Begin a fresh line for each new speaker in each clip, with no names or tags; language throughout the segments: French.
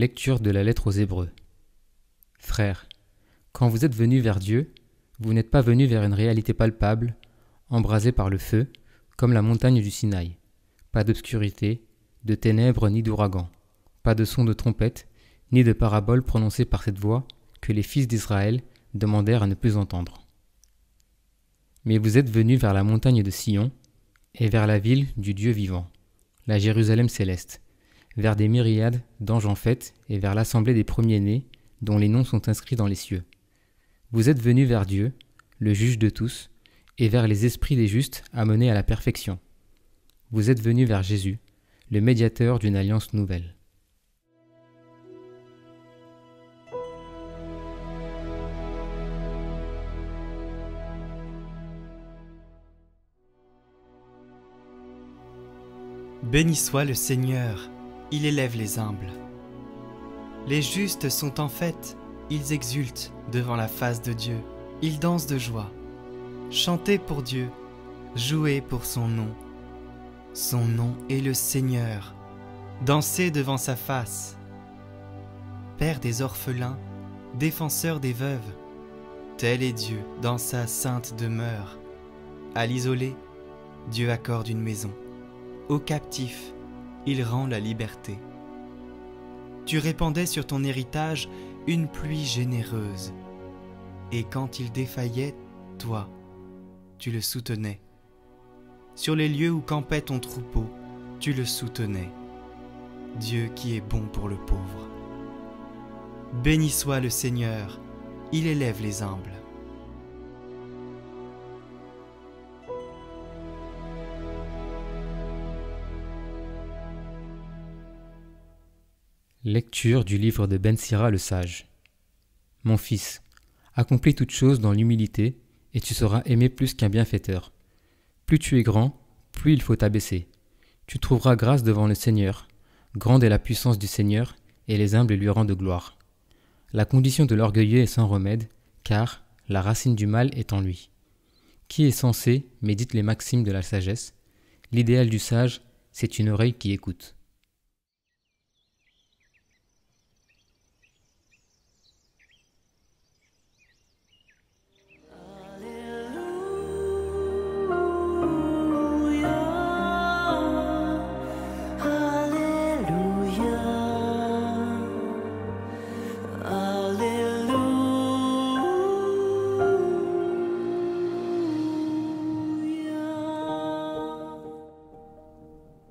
Lecture de la lettre aux Hébreux. Frères, quand vous êtes venus vers Dieu, vous n'êtes pas venus vers une réalité palpable, embrasée par le feu, comme la montagne du Sinaï. Pas d'obscurité, de ténèbres ni d'ouragan, pas de son de trompette, ni de parabole prononcée par cette voix que les fils d'Israël demandèrent à ne plus entendre. Mais vous êtes venus vers la montagne de Sion, et vers la ville du Dieu vivant, la Jérusalem céleste, vers des myriades d'anges en fête et vers l'assemblée des premiers-nés dont les noms sont inscrits dans les cieux. Vous êtes venus vers Dieu, le juge de tous, et vers les esprits des justes amenés à la perfection. Vous êtes venus vers Jésus, le médiateur d'une alliance nouvelle.
Béni soit le Seigneur, il élève les humbles. Les justes sont en fête, ils exultent devant la face de Dieu, ils dansent de joie. Chantez pour Dieu, jouez pour son nom. Son nom est le Seigneur, dansez devant sa face. Père des orphelins, défenseur des veuves, tel est Dieu dans sa sainte demeure. À l'isolé, Dieu accorde une maison. Aux captifs, il rend la liberté. Tu répandais sur ton héritage une pluie généreuse. Et quand il défaillait, toi, tu le soutenais. Sur les lieux où campait ton troupeau, tu le soutenais. Dieu qui est bon pour le pauvre. Béni soit le Seigneur, il élève les humbles.
Lecture du livre de Ben Sira le sage. Mon fils, accomplis toutes choses dans l'humilité, et tu seras aimé plus qu'un bienfaiteur. Plus tu es grand, plus il faut t'abaisser. Tu trouveras grâce devant le Seigneur. Grande est la puissance du Seigneur, et les humbles lui rendent gloire. La condition de l'orgueilleux est sans remède, car la racine du mal est en lui. Qui est sensé médite les maximes de la sagesse. L'idéal du sage, c'est une oreille qui écoute.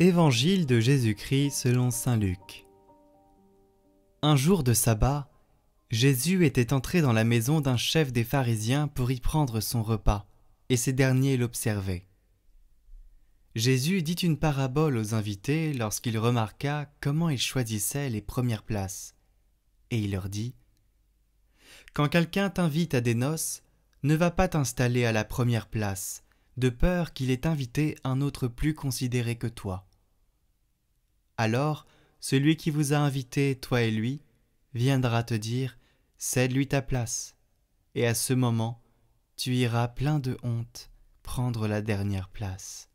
Évangile de Jésus-Christ selon saint Luc. Un jour de sabbat, Jésus était entré dans la maison d'un chef des pharisiens pour y prendre son repas, et ces derniers l'observaient. Jésus dit une parabole aux invités lorsqu'il remarqua comment ils choisissaient les premières places. Et il leur dit : « Quand quelqu'un t'invite à des noces, ne va pas t'installer à la première place, de peur qu'il ait invité un autre plus considéré que toi. Alors, celui qui vous a invité, toi et lui, viendra te dire : cède-lui ta place. Et à ce moment, tu iras plein de honte prendre la dernière place.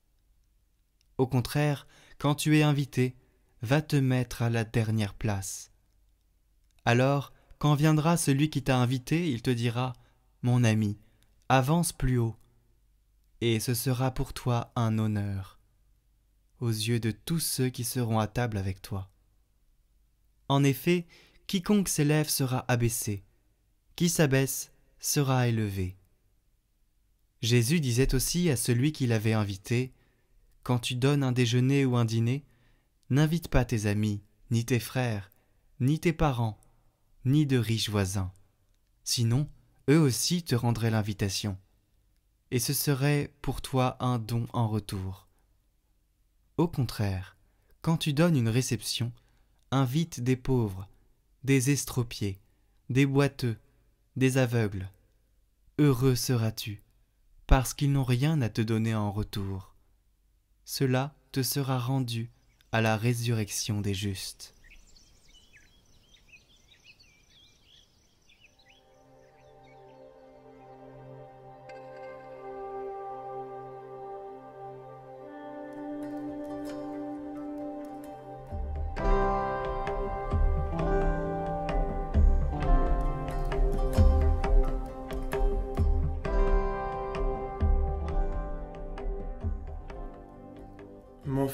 Au contraire, quand tu es invité, va te mettre à la dernière place. Alors, quand viendra celui qui t'a invité, il te dira : mon ami, avance plus haut. Et ce sera pour toi un honneur aux yeux de tous ceux qui seront à table avec toi. En effet, quiconque s'élève sera abaissé, qui s'abaisse sera élevé. Jésus disait aussi à celui qui l'avait invité : quand tu donnes un déjeuner ou un dîner, n'invite pas tes amis, ni tes frères, ni tes parents, ni de riches voisins. Sinon, eux aussi te rendraient l'invitation. Et ce serait pour toi un don en retour. Au contraire, quand tu donnes une réception, invite des pauvres, des estropiés, des boiteux, des aveugles. Heureux seras-tu, parce qu'ils n'ont rien à te donner en retour. Cela te sera rendu à la résurrection des justes.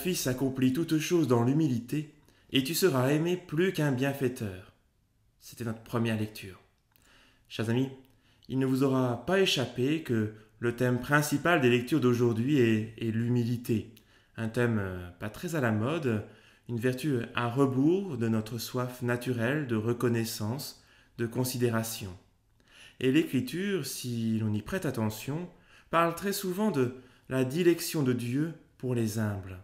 fils accomplit toutes choses dans l'humilité, et tu seras aimé plus qu'un bienfaiteur. C'était notre première lecture. Chers amis, il ne vous aura pas échappé que le thème principal des lectures d'aujourd'hui est l'humilité. Un thème pas très à la mode, une vertu à rebours de notre soif naturelle de reconnaissance, de considération. Et l'Écriture, si l'on y prête attention, parle très souvent de la dilection de Dieu pour les humbles.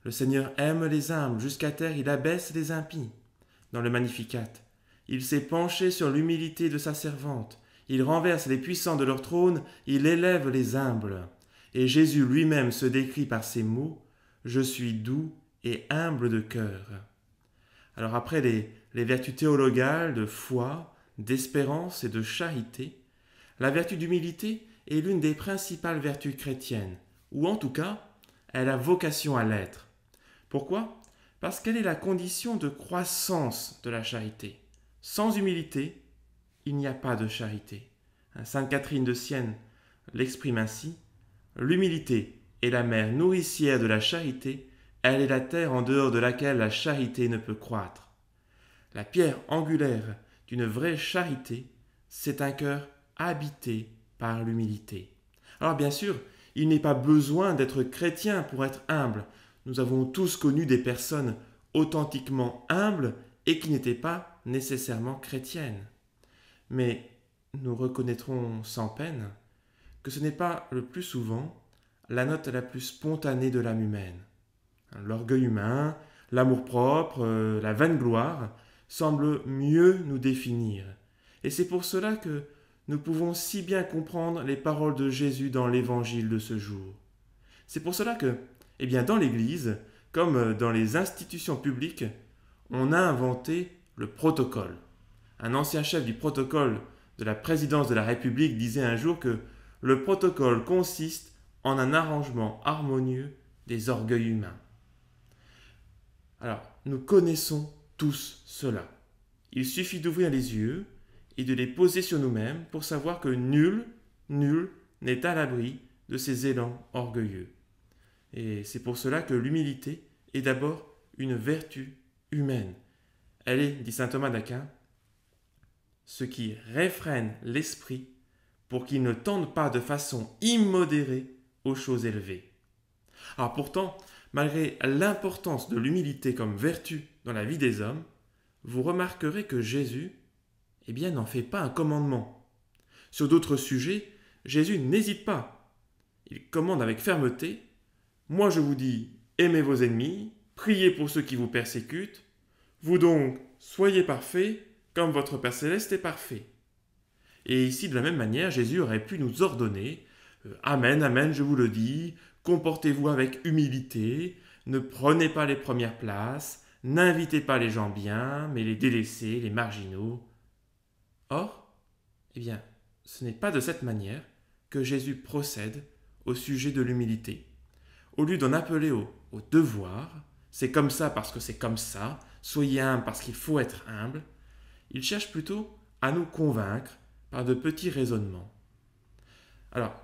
Le Seigneur aime les humbles, jusqu'à terre il abaisse les impies. Dans le Magnificat, il s'est penché sur l'humilité de sa servante, il renverse les puissants de leur trône, il élève les humbles. Et Jésus lui-même se décrit par ces mots, « Je suis doux et humble de cœur ». Alors après les vertus théologales de foi, d'espérance et de charité, la vertu d'humilité est l'une des principales vertus chrétiennes, ou en tout cas, elle a vocation à l'être. Pourquoi ? Parce qu'elle est la condition de croissance de la charité. Sans humilité, il n'y a pas de charité. Sainte Catherine de Sienne l'exprime ainsi, « L'humilité est la mère nourricière de la charité, elle est la terre en dehors de laquelle la charité ne peut croître. » La pierre angulaire d'une vraie charité, c'est un cœur habité par l'humilité. Alors bien sûr, il n'est pas besoin d'être chrétien pour être humble. Nous avons tous connu des personnes authentiquement humbles et qui n'étaient pas nécessairement chrétiennes. Mais nous reconnaîtrons sans peine que ce n'est pas le plus souvent la note la plus spontanée de l'âme humaine. L'orgueil humain, l'amour-propre, la vaingloire semblent mieux nous définir. Et c'est pour cela que nous pouvons si bien comprendre les paroles de Jésus dans l'évangile de ce jour. C'est pour cela que, dans l'Église, comme dans les institutions publiques, on a inventé le protocole. Un ancien chef du protocole de la présidence de la République disait un jour que le protocole consiste en un arrangement harmonieux des orgueils humains. Alors, nous connaissons tous cela. Il suffit d'ouvrir les yeux et de les poser sur nous-mêmes pour savoir que nul n'est à l'abri de ces élans orgueilleux. Et c'est pour cela que l'humilité est d'abord une vertu humaine. Elle est, dit saint Thomas d'Aquin, ce qui réfrène l'esprit pour qu'il ne tende pas de façon immodérée aux choses élevées. Alors pourtant, malgré l'importance de l'humilité comme vertu dans la vie des hommes, vous remarquerez que Jésus, n'en fait pas un commandement. Sur d'autres sujets, Jésus n'hésite pas. Il commande avec fermeté, « Moi je vous dis, aimez vos ennemis, priez pour ceux qui vous persécutent, vous donc, soyez parfaits, comme votre Père Céleste est parfait. » Et ici, de la même manière, Jésus aurait pu nous ordonner, « Amen, amen, je vous le dis, comportez-vous avec humilité, ne prenez pas les premières places, n'invitez pas les gens bien, mais les délaissés, les marginaux. » Or, ce n'est pas de cette manière que Jésus procède au sujet de l'humilité. Au lieu d'en appeler au devoir, c'est comme ça parce que c'est comme ça, soyez humble parce qu'il faut être humble, il cherche plutôt à nous convaincre par de petits raisonnements. Alors,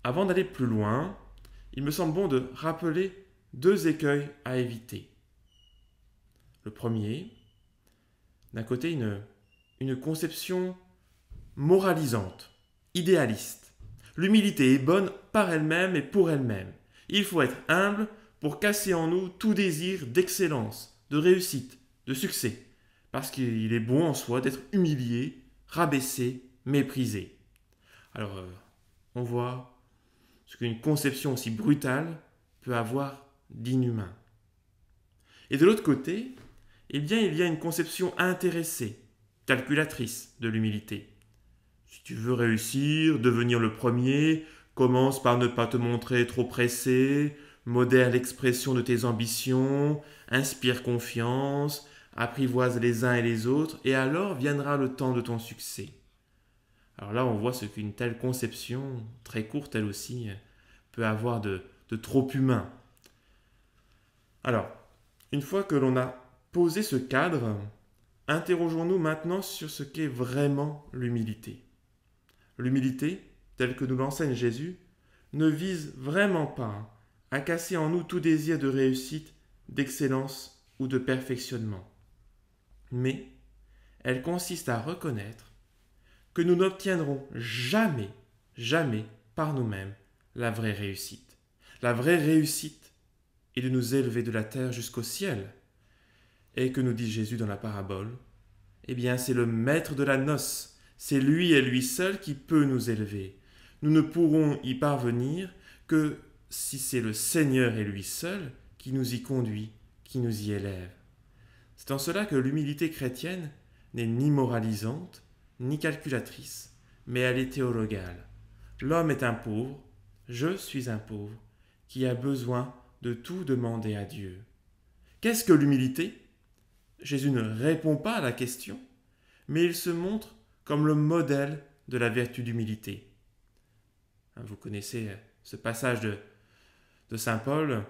avant d'aller plus loin, il me semble bon de rappeler 2 écueils à éviter. Le premier, d'un côté, une conception moralisante, idéaliste. L'humilité est bonne par elle-même et pour elle-même. Il faut être humble pour casser en nous tout désir d'excellence, de réussite, de succès, parce qu'il est bon en soi d'être humilié, rabaissé, méprisé. Alors, on voit ce qu'une conception aussi brutale peut avoir d'inhumain. Et de l'autre côté, il y a une conception intéressée, calculatrice de l'humilité. Si tu veux réussir, devenir le premier, commence par ne pas te montrer trop pressé, modère l'expression de tes ambitions, inspire confiance, apprivoise les uns et les autres, et alors viendra le temps de ton succès. Alors là, on voit ce qu'une telle conception, très courte elle aussi, peut avoir de trop humain. Alors, une fois que l'on a posé ce cadre, interrogeons-nous maintenant sur ce qu'est vraiment l'humilité. L'humilité, telle que nous l'enseigne Jésus, ne vise vraiment pas à casser en nous tout désir de réussite, d'excellence ou de perfectionnement. Mais elle consiste à reconnaître que nous n'obtiendrons jamais, jamais par nous-mêmes la vraie réussite. La vraie réussite est de nous élever de la terre jusqu'au ciel. Et que nous dit Jésus dans la parabole? Eh bien, c'est le maître de la noce. C'est lui et lui seul qui peut nous élever. Nous ne pourrons y parvenir que si c'est le Seigneur et lui seul qui nous y conduit, qui nous y élève. C'est en cela que l'humilité chrétienne n'est ni moralisante, ni calculatrice, mais elle est théologale. L'homme est un pauvre, je suis un pauvre, qui a besoin de tout demander à Dieu. Qu'est-ce que l'humilité? Jésus ne répond pas à la question, mais il se montre comme le modèle de la vertu d'humilité. Vous connaissez ce passage de saint Paul.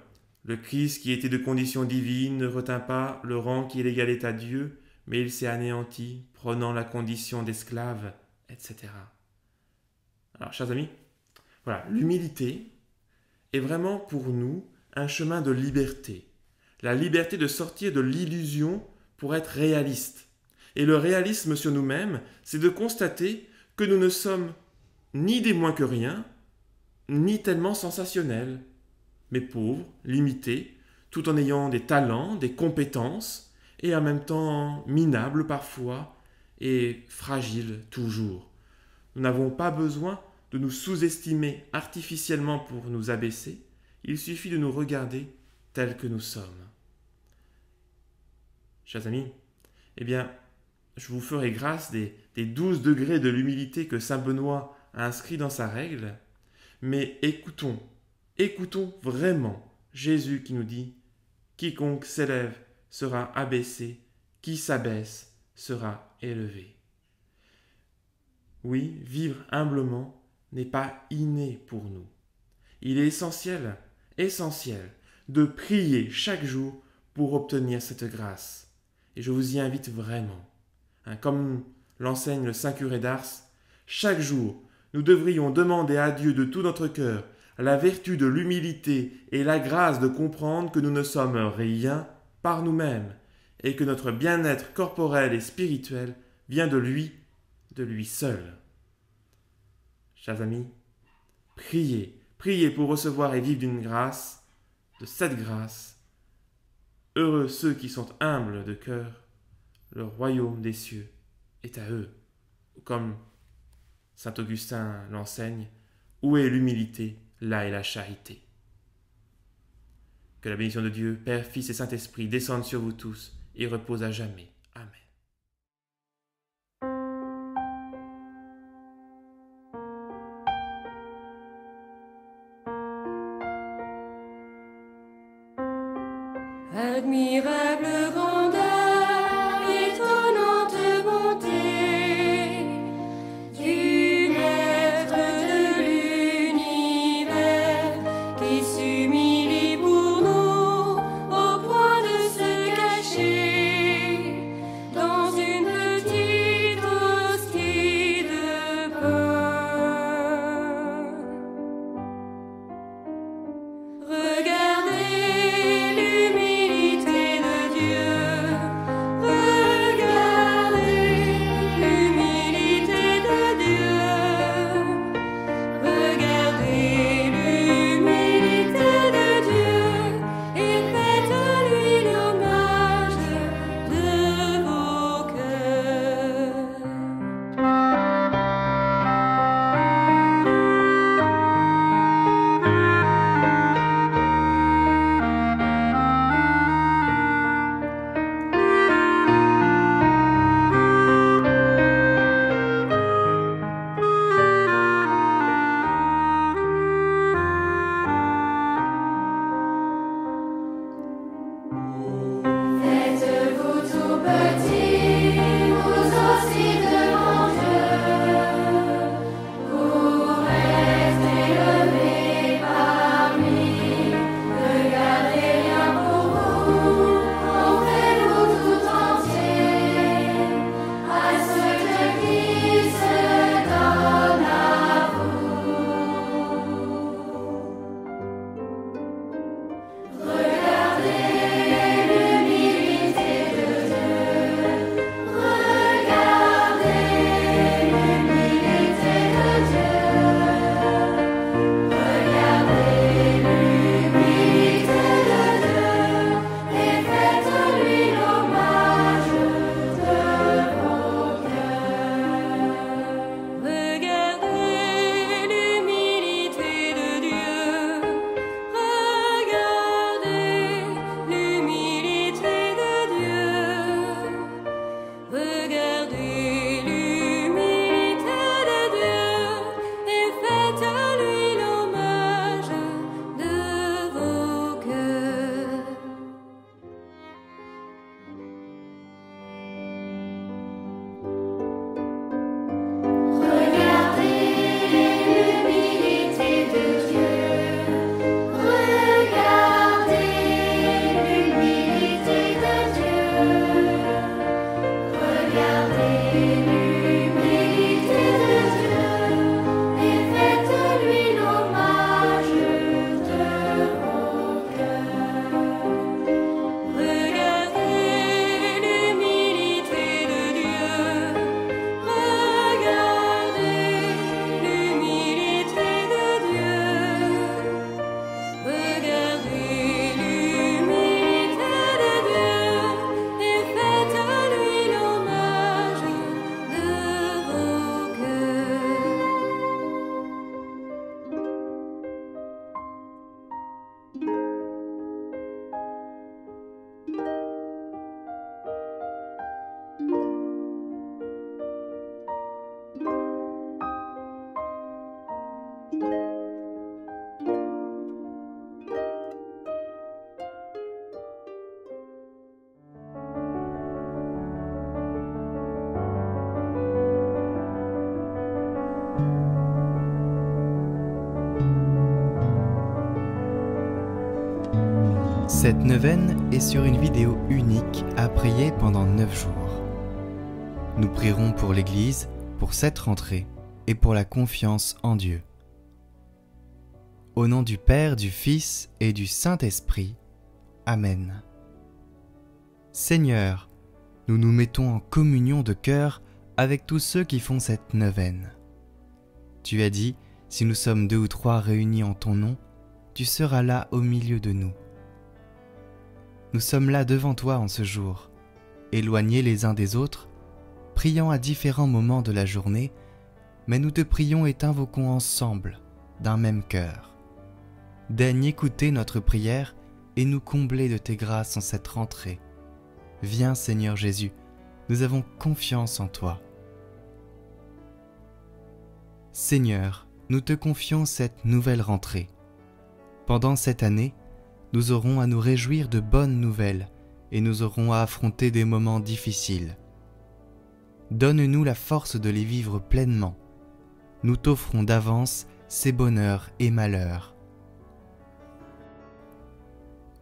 Le Christ qui était de condition divine ne retint pas le rang qui l'égalait à Dieu, mais il s'est anéanti, prenant la condition d'esclave, etc. Alors, chers amis, voilà, l'humilité est vraiment pour nous un chemin de liberté. La liberté de sortir de l'illusion pour être réaliste. Et le réalisme sur nous-mêmes, c'est de constater que nous ne sommes ni des moins que rien, ni tellement sensationnels, mais pauvres, limités, tout en ayant des talents, des compétences, et en même temps minables parfois, et fragiles toujours. Nous n'avons pas besoin de nous sous-estimer artificiellement pour nous abaisser, il suffit de nous regarder tels que nous sommes. Chers amis, eh bien, je vous ferai grâce des 12 degrés de l'humilité que saint Benoît a inscrit dans sa règle, mais écoutons vraiment Jésus qui nous dit « Quiconque s'élève sera abaissé, qui s'abaisse sera élevé. » Oui, vivre humblement n'est pas inné pour nous. Il est essentiel de prier chaque jour pour obtenir cette grâce. Et je vous y invite vraiment. Comme l'enseigne le Saint Curé d'Ars, chaque jour, nous devrions demander à Dieu de tout notre cœur la vertu de l'humilité et la grâce de comprendre que nous ne sommes rien par nous-mêmes et que notre bien-être corporel et spirituel vient de lui seul. Chers amis, priez pour recevoir et vivre d'une grâce, de cette grâce. Heureux ceux qui sont humbles de cœur, le royaume des cieux est à eux. Comme saint Augustin l'enseigne, où est l'humilité, là est la charité. Que la bénédiction de Dieu, Père, Fils et Saint-Esprit descende sur vous tous et repose à jamais. Amen.
Admirable grandeur, étonnante bonté du Maître de l'univers qui s'humilie pour nous au point de se cacher dans une petite hostie de pain. Regardez l'humilité de Dieu.
Cette neuvaine est sur une vidéo unique à prier pendant 9 jours. Nous prierons pour l'Église, pour cette rentrée et pour la confiance en Dieu. Au nom du Père, du Fils et du Saint-Esprit. Amen. Seigneur, nous nous mettons en communion de cœur avec tous ceux qui font cette neuvaine. Tu as dit, si nous sommes 2 ou 3 réunis en ton nom, tu seras là au milieu de nous. Nous sommes là devant toi en ce jour, éloignés les uns des autres, priant à différents moments de la journée, mais nous te prions et t'invoquons ensemble, d'un même cœur. Daigne écouter notre prière et nous combler de tes grâces en cette rentrée. Viens Seigneur Jésus, nous avons confiance en toi. Seigneur, nous te confions cette nouvelle rentrée. Pendant cette année, nous aurons à nous réjouir de bonnes nouvelles et nous aurons à affronter des moments difficiles. Donne-nous la force de les vivre pleinement. Nous t'offrons d'avance ces bonheurs et malheurs.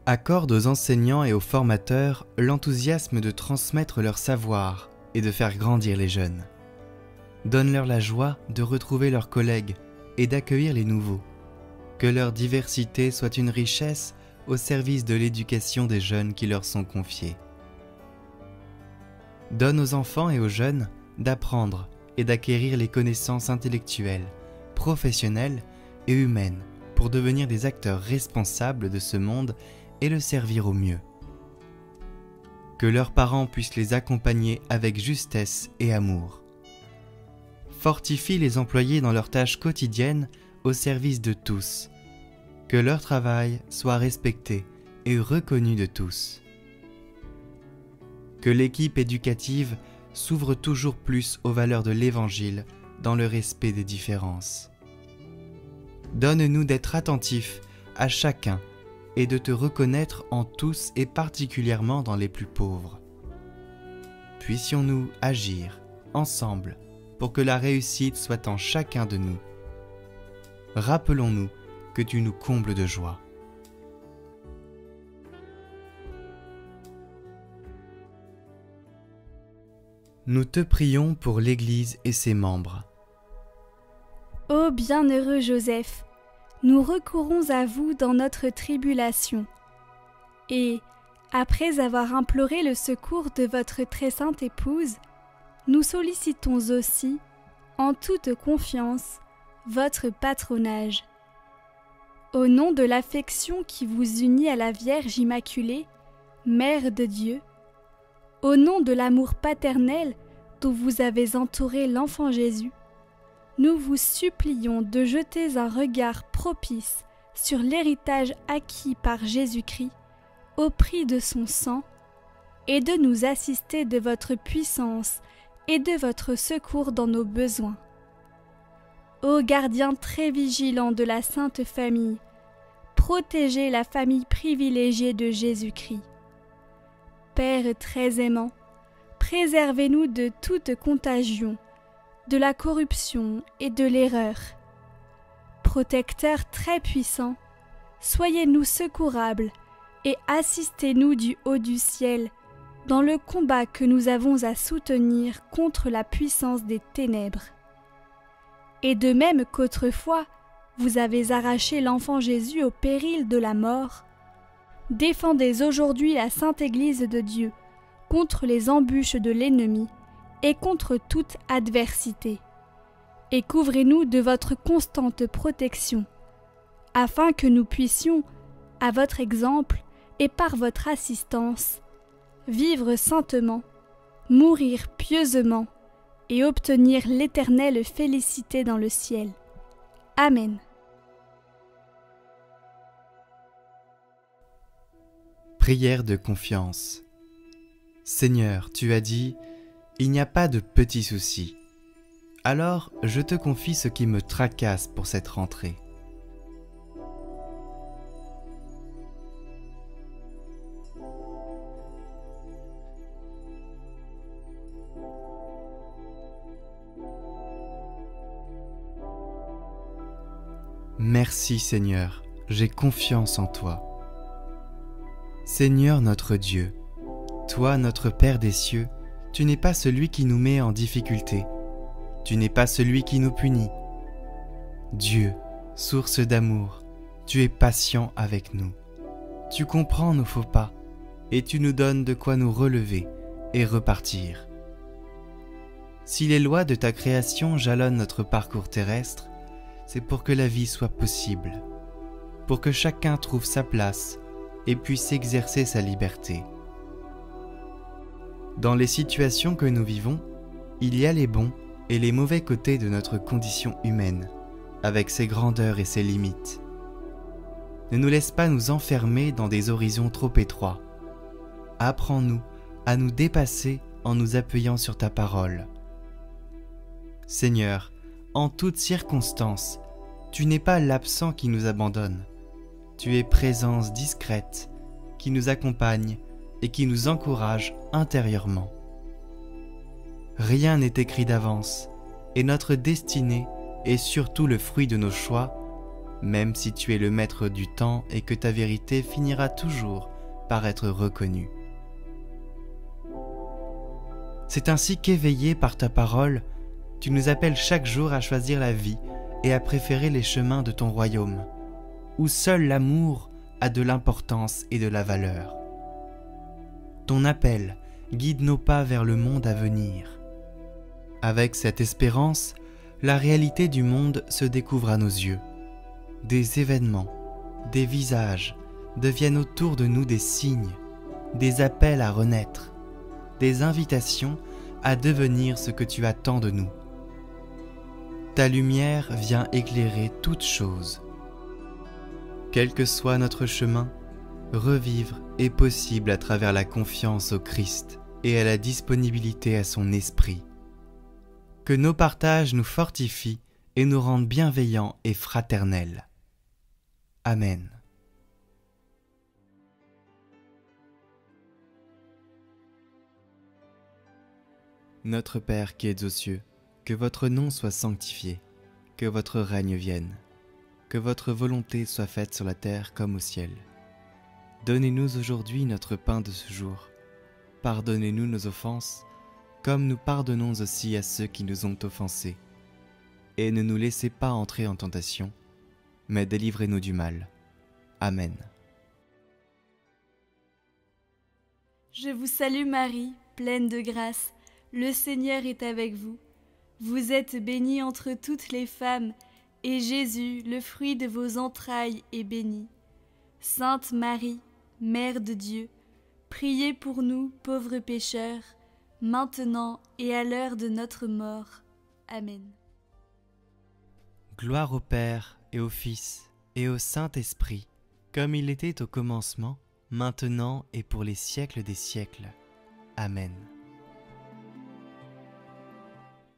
Accorde aux enseignants et aux formateurs l'enthousiasme de transmettre leur savoir et de faire grandir les jeunes. Donne-leur la joie de retrouver leurs collègues et d'accueillir les nouveaux. Que leur diversité soit une richesse au service de l'éducation des jeunes qui leur sont confiés. Donne aux enfants et aux jeunes d'apprendre et d'acquérir les connaissances intellectuelles, professionnelles et humaines pour devenir des acteurs responsables de ce monde et le servir au mieux. Que leurs parents puissent les accompagner avec justesse et amour. Fortifie les employés dans leurs tâches quotidiennes au service de tous. Que leur travail soit respecté et reconnu de tous. Que l'équipe éducative s'ouvre toujours plus aux valeurs de l'Évangile dans le respect des différences. Donne-nous d'être attentifs à chacun et de te reconnaître en tous et particulièrement dans les plus pauvres. Puissions-nous agir ensemble pour que la réussite soit en chacun de nous. Rappelons-nous que tu nous combles de joie. Nous te prions pour l'Église et ses membres.
Ô bienheureux Joseph, nous recourons à vous dans notre tribulation. Et, après avoir imploré le secours de votre très sainte épouse, nous sollicitons aussi, en toute confiance, votre patronage. Au nom de l'affection qui vous unit à la Vierge Immaculée, Mère de Dieu, au nom de l'amour paternel dont vous avez entouré l'enfant Jésus, nous vous supplions de jeter un regard propice sur l'héritage acquis par Jésus-Christ au prix de son sang et de nous assister de votre puissance et de votre secours dans nos besoins. Ô gardien très vigilant de la Sainte Famille, protégez la famille privilégiée de Jésus-Christ. Père très aimant, préservez-nous de toute contagion, de la corruption et de l'erreur. Protecteur très puissant, soyez-nous secourables et assistez-nous du haut du ciel dans le combat que nous avons à soutenir contre la puissance des ténèbres. Et de même qu'autrefois, vous avez arraché l'enfant Jésus au péril de la mort, défendez aujourd'hui la Sainte Église de Dieu contre les embûches de l'ennemi et contre toute adversité. Et couvrez-nous de votre constante protection, afin que nous puissions, à votre exemple et par votre assistance, vivre saintement, mourir pieusement et obtenir l'éternelle félicité dans le ciel. Amen.
Prière de confiance. Seigneur, tu as dit, il n'y a pas de petits soucis. Alors, je te confie ce qui me tracasse pour cette rentrée. Merci Seigneur, j'ai confiance en toi. Seigneur notre Dieu, toi notre Père des cieux, tu n'es pas celui qui nous met en difficulté, tu n'es pas celui qui nous punit. Dieu, source d'amour, tu es patient avec nous. Tu comprends nos faux pas et tu nous donnes de quoi nous relever et repartir. Si les lois de ta création jalonnent notre parcours terrestre, c'est pour que la vie soit possible, pour que chacun trouve sa place et puisse exercer sa liberté. Dans les situations que nous vivons, il y a les bons et les mauvais côtés de notre condition humaine, avec ses grandeurs et ses limites. Ne nous laisse pas nous enfermer dans des horizons trop étroits. Apprends-nous à nous dépasser en nous appuyant sur ta parole. Seigneur, en toutes circonstances, tu n'es pas l'absent qui nous abandonne. Tu es présence discrète qui nous accompagne et qui nous encourage intérieurement. Rien n'est écrit d'avance et notre destinée est surtout le fruit de nos choix, même si tu es le maître du temps et que ta vérité finira toujours par être reconnue. C'est ainsi qu'éveillé par ta parole, tu nous appelles chaque jour à choisir la vie et à préférer les chemins de ton royaume, où seul l'amour a de l'importance et de la valeur. Ton appel guide nos pas vers le monde à venir. Avec cette espérance, la réalité du monde se découvre à nos yeux. Des événements, des visages deviennent autour de nous des signes, des appels à renaître, des invitations à devenir ce que tu attends de nous. Ta lumière vient éclairer toutes choses. Quel que soit notre chemin, revivre est possible à travers la confiance au Christ et à la disponibilité à son esprit. Que nos partages nous fortifient et nous rendent bienveillants et fraternels. Amen. Notre Père qui êtes aux cieux, que votre nom soit sanctifié, que votre règne vienne, que votre volonté soit faite sur la terre comme au ciel. Donnez-nous aujourd'hui notre pain de ce jour. Pardonnez-nous nos offenses, comme nous pardonnons aussi à ceux qui nous ont offensés. Et ne nous laissez pas entrer en tentation, mais délivrez-nous du mal. Amen.
Je vous salue Marie, pleine de grâce, le Seigneur est avec vous. Vous êtes bénie entre toutes les femmes, et Jésus, le fruit de vos entrailles, est béni. Sainte Marie, Mère de Dieu, priez pour nous, pauvres pécheurs, maintenant et à l'heure de notre mort. Amen.
Gloire au Père et au Fils et au Saint-Esprit, comme il était au commencement, maintenant et pour les siècles des siècles. Amen.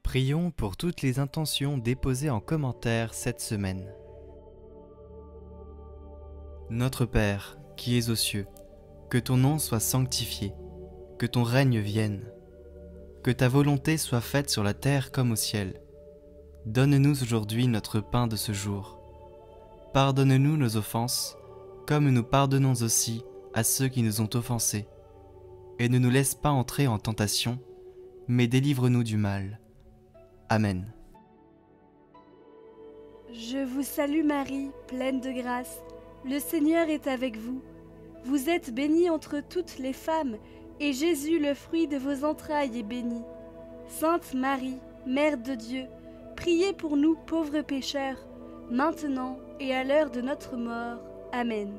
Prions pour toutes les intentions déposées en commentaire cette semaine. Notre Père, qui es aux cieux, que ton nom soit sanctifié, que ton règne vienne, que ta volonté soit faite sur la terre comme au ciel. Donne-nous aujourd'hui notre pain de ce jour. Pardonne-nous nos offenses, comme nous pardonnons aussi à ceux qui nous ont offensés. Et ne nous laisse pas entrer en tentation, mais délivre-nous du mal. Amen.
Je vous salue Marie, pleine de grâce, le Seigneur est avec vous. Vous êtes bénie entre toutes les femmes, et Jésus, le fruit de vos entrailles, est béni. Sainte Marie, Mère de Dieu, priez pour nous pauvres pécheurs, maintenant et à l'heure de notre mort. Amen.